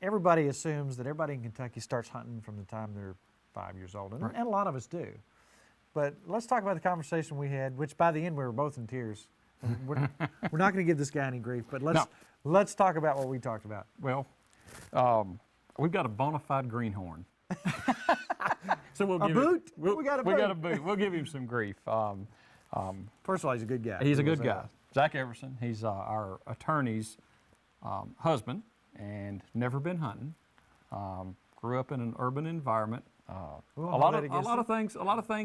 everybody assumes that everybody in Kentucky starts hunting from the time they're 5 years old, and a lot of us do. But let's talk about the conversation we had, which by the end we were both in tears. We're not going to give this guy any grief, but let's talk about what we talked about. Well, we've got a bona fide greenhorn. So we'll give boot? We got a boot. We'll give him some grief. First of all, he's a good guy. He's a good guy. Zach Everson. He's our attorney's husband, and never been hunting. Grew up in an urban environment. A lot of things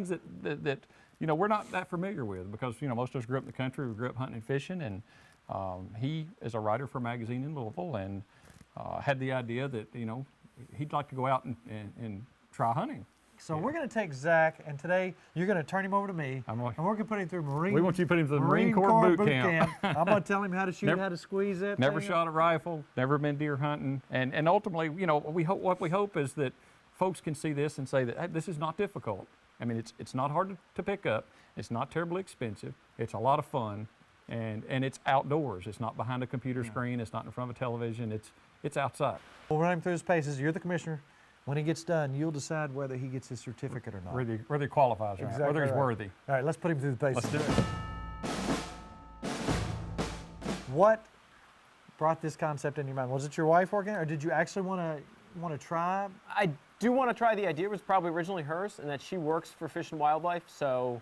that we're not that familiar with, because most of us grew up in the country. We grew up hunting and fishing, and he is a writer for a magazine in Louisville, and had the idea that he'd like to go out and try hunting. So we're going to take Zach, and today you're going to turn him over to me, and we're going to put him through We want you to put him through the Marine Corps boot camp. I'm going to tell him how to shoot, how to squeeze it. Never shot a rifle, never been deer hunting, and ultimately, what we hope is that folks can see this and say that, hey, this is not difficult. I mean, it's not hard to pick up. It's not terribly expensive. It's a lot of fun, and it's outdoors. It's not behind a computer screen. It's not in front of a television. It's outside. We'll run him through his paces. You're the commissioner. When he gets done, you'll decide whether he gets his certificate or not. Whether he qualifies or not, whether he's worthy. All right, let's put him through the paces. Let's do it. What brought this concept into your mind? Was it your wife working, or did you actually want to try? I do want to try. The idea was probably originally hers, and that she works for Fish and Wildlife, so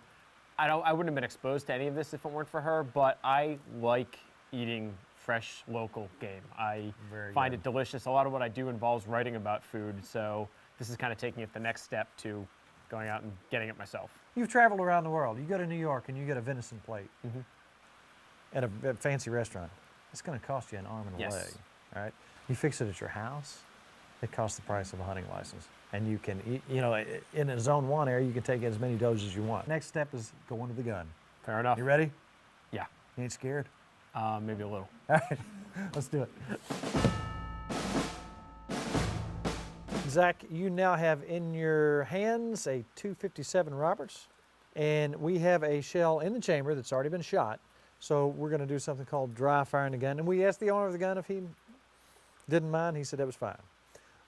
I wouldn't have been exposed to any of this if it weren't for her, but I like eating fresh local game. I find it delicious. A lot of what I do involves writing about food, so this is kind of taking it the next step to going out and getting it myself. You've traveled around the world. You go to New York and you get a venison plate at a fancy restaurant. It's going to cost you an arm and a leg. All right? You fix it at your house, it costs the price of a hunting license. And you can, in a zone 1 area, you can take as many does as you want. Next step is going to the gun. Fair enough. You ready? Yeah. You ain't scared? Maybe a little. All right, let's do it. Zach, you now have in your hands a .257 Roberts, and we have a shell in the chamber that's already been shot. So we're going to do something called dry firing the gun. And we asked the owner of the gun if he didn't mind. He said that was fine.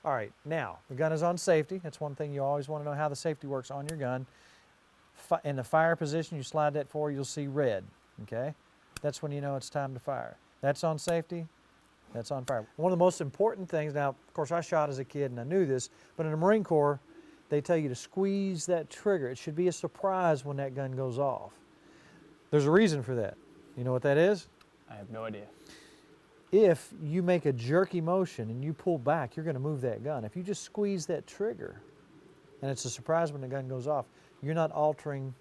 All right, now the gun is on safety. That's one thing you always want to know, how the safety works on your gun. In the fire position, you slide that forward, you'll see red, okay? That's when you know it's time to fire. That's on safety, that's on fire. One of the most important things, now, of course, I shot as a kid and I knew this, but in the Marine Corps, they tell you to squeeze that trigger. It should be a surprise when that gun goes off. There's a reason for that. You know what that is? I have no idea. If you make a jerky motion and you pull back, you're going to move that gun. If you just squeeze that trigger and it's a surprise when the gun goes off, you're not altering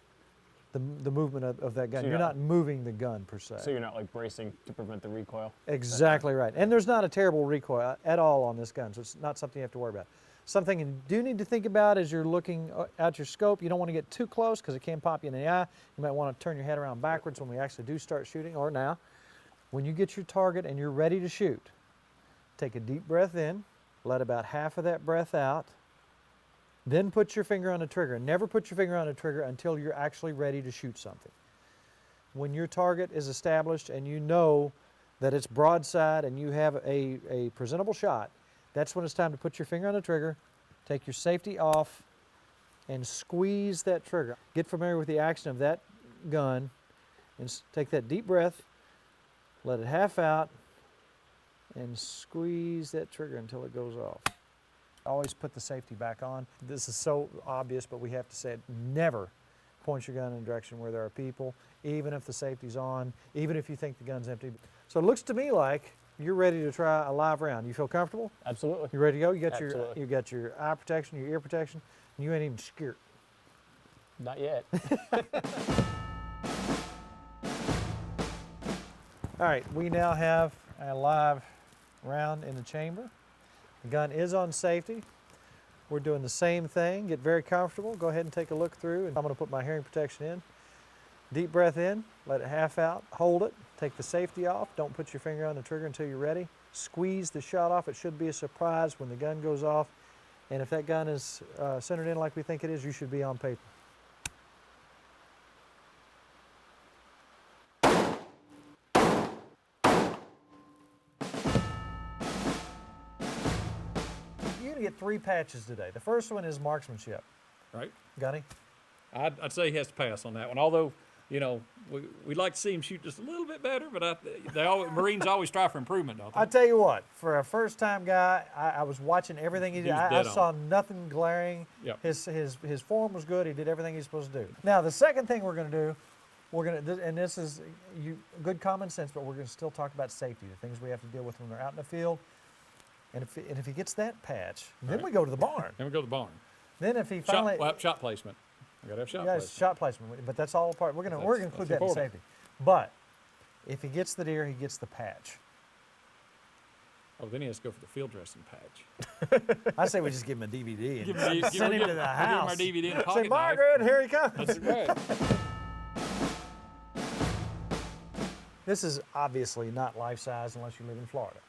the movement of that gun. So you're not moving the gun per se. So you're not like bracing to prevent the recoil? Exactly right. And there's not a terrible recoil at all on this gun, so it's not something you have to worry about. Something you do need to think about as you're looking out your scope, you don't want to get too close because it can pop you in the eye. You might want to turn your head around backwards when we actually do start shooting, or now. When you get your target and you're ready to shoot, take a deep breath in, let about half of that breath out, then put your finger on the trigger. Never put your finger on the trigger until you're actually ready to shoot something. When your target is established and you know that it's broadside and you have a presentable shot, that's when it's time to put your finger on the trigger, take your safety off, and squeeze that trigger. Get familiar with the action of that gun and take that deep breath, let it half out, and squeeze that trigger until it goes off. Always put the safety back on. This is so obvious, but we have to say it. Never point your gun in a direction where there are people, even if the safety's on, even if you think the gun's empty. So it looks to me like you're ready to try a live round. You feel comfortable? Absolutely. You ready to go? You got your eye protection, your ear protection, and you ain't even scared. Not yet. All right, we now have a live round in the chamber. The gun is on safety. We're doing the same thing. Get very comfortable. Go ahead and take a look through. And I'm going to put my hearing protection in. Deep breath in, let it half out, hold it, take the safety off. Don't put your finger on the trigger until you're ready. Squeeze the shot off. It should be a surprise when the gun goes off. And if that gun is centered in like we think it is, you should be on paper. get 3 patches today. The first one is marksmanship. Right. Gunny? I'd say he has to pass on that one. Although, you know, we'd like to see him shoot just a little bit better, but Marines always strive for improvement, don't they? I tell you what, for a first-time guy, I was watching everything he did. I saw nothing glaring. Yep. His form was good. He did everything he's supposed to do. Now, the second thing we're going to do, and this is good common sense, but we're going to still talk about safety, the things we have to deal with when they're out in the field. And if he gets that patch, then we go to the barn. Then we go to the barn. Then if he finally shot placement. We got to have shot yeah, placement. shot placement, but that's all part. We're gonna include that in important. safety. But if he gets the deer, he gets the patch. Oh, then he has to go for the field dressing patch. I say we just give him a DVD and Give send him to the house. Give him our DVD and Say, pocket knife. Margaret, here he comes. That's right. This is obviously not life-size unless you live in Florida.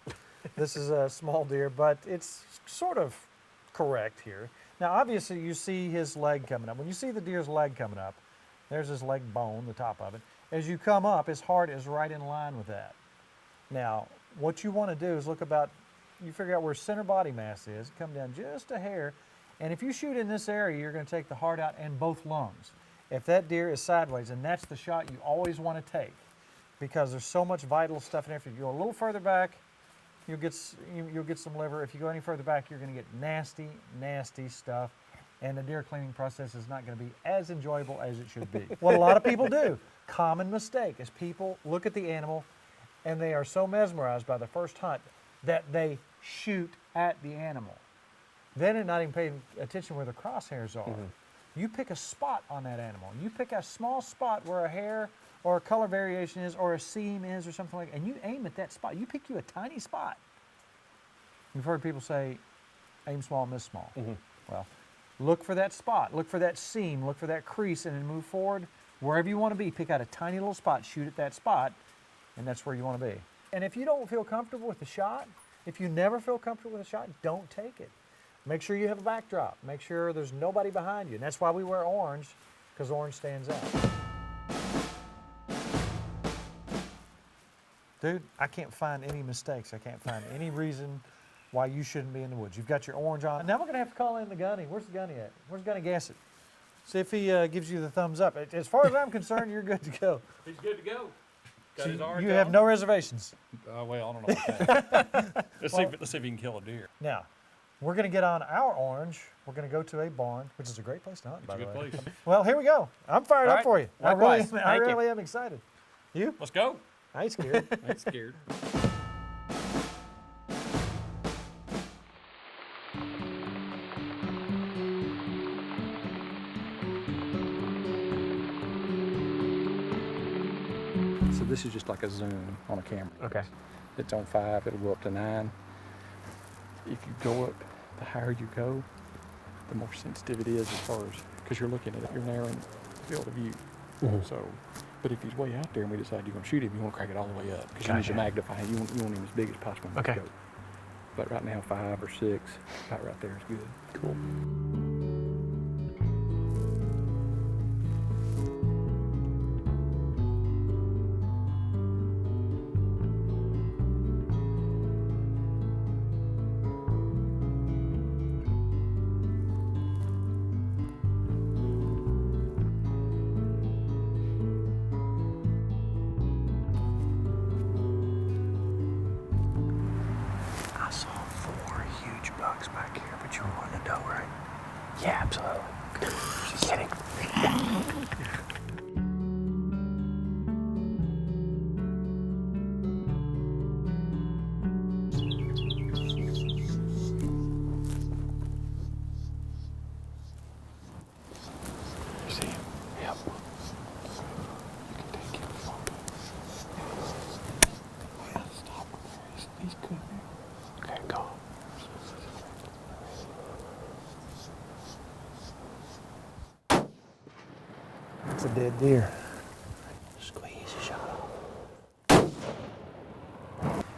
This is a small deer, but it's sort of correct here. Now, obviously, you see his leg coming up. When you see the deer's leg coming up, there's his leg bone, the top of it. As you come up, his heart is right in line with that. Now, what you want to do is you figure out where center body mass is, come down just a hair, and if you shoot in this area, you're going to take the heart out and both lungs. If that deer is sideways, and that's the shot you always want to take, because there's so much vital stuff in there. If you go a little further back, you'll get some liver. If you go any further back, you're going to get nasty, nasty stuff, and the deer cleaning process is not going to be as enjoyable as it should be. What a lot of people do, common mistake, is people look at the animal and they are so mesmerized by the first hunt that they shoot at the animal. Then they're not even paying attention where the crosshairs are. You pick a spot on that animal. You pick a small spot where a hair or a color variation is, or a seam is, or something like that, and you aim at that spot. You pick you a tiny spot. You've heard people say, aim small, miss small. Well, look for that spot, look for that seam, look for that crease, and then move forward. Wherever you want to be, pick out a tiny little spot, shoot at that spot, and that's where you want to be. And if you don't feel comfortable with the shot, if you never feel comfortable with a shot, don't take it. Make sure you have a backdrop. Make sure there's nobody behind you. And that's why we wear orange, because orange stands out. Dude, I can't find any mistakes. I can't find any reason why you shouldn't be in the woods. You've got your orange on. Now we're going to have to call in the gunny. Where's the gunny at? Where's Gunny Gassett? See if he gives you the thumbs up. As far as I'm concerned, you're good to go. He's good to go. Got So his orange you have on. no reservations. Well, I don't know about that. Let's see if he can kill a deer. Now, we're going to get on our orange. We're going to go to a barn, which is a great place to hunt, by the It's a way. good place. Well, here we go. I'm fired All up right. for you. Likewise. I Thank you. really am excited. You? Let's go. I ain't scared. I ain't scared. So this is just like a zoom on a camera. Okay. It's on 5, it'll go up to 9. If you go up, the higher you go, the more sensitive it is as far as, because you're looking at it, you're narrowing the field of view. So, but if he's way out there and we decide you're going to shoot him, you want to crank it all the way up, because you need to magnify him. You want him as big as possible. Okay. Go. But right now, 5 or 6, about right there is good. Cool. I saw 4 huge bucks back here, but you were wanting to know, right? Yeah, absolutely. Just kidding. You see him? Yep. You can take him. Stop. He's good. Okay, go. It's a dead deer. Squeeze the shot off.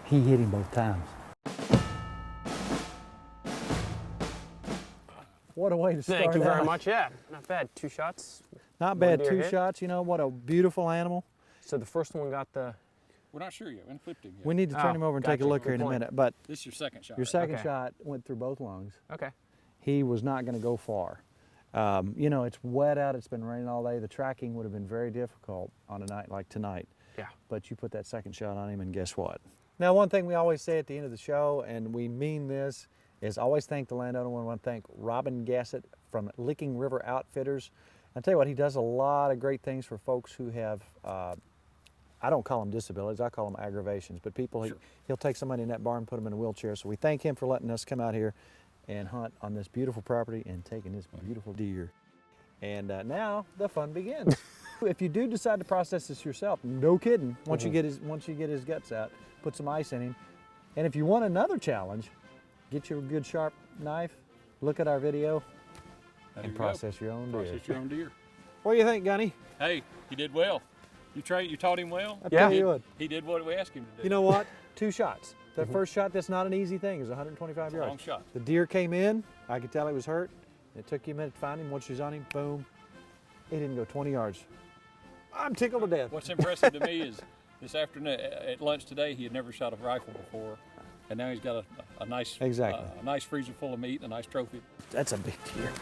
He hit him both times. What a way to start Thank you very out. much. Yeah, not bad. 2 shots. Not One bad, deer 2 hit. shots. You know, what a beautiful animal. So the first one got the We're not sure yet. We haven't clipped him yet. We need to turn Oh, him over and take a gotcha. look here Good in a point. minute. But This is your second shot. your right? second Okay. shot went through both lungs. Okay. He was not going to go far. You know, it's wet out. It's been raining all day. The tracking would have been very difficult on a night like tonight. Yeah. But you put that second shot on him, and guess what? Now, one thing we always say at the end of the show, and we mean this, is always thank the landowner. We want to thank Robin Gassett from Licking River Outfitters. I'll tell you what, he does a lot of great things for folks who have, I don't call them disabilities, I call them aggravations, but people, he'll take somebody in that barn, put them in a wheelchair. So we thank him for letting us come out here and hunt on this beautiful property and taking this beautiful deer. And now the fun begins. If you do decide to process this yourself, no kidding, once you get his guts out, put some ice in him. And if you want another challenge, get your good sharp knife, look at our video, There and you go. process your own deer. Process your own deer. What do you think, Gunny? Hey, he did well. You taught him well? I tell you what, He did what we asked him to do. you know what? 2 shots. That first shot, that's not an easy thing. It was 125 yards. Long shot. The deer came in. I could tell he was hurt. It took you a minute to find him. Once she's on him, boom. He didn't go 20 yards. I'm tickled to death. What's impressive to me is this afternoon at lunch today, he had never shot a rifle before, and now he's got a nice Exactly. a nice freezer full of meat and a nice trophy. That's a big deer.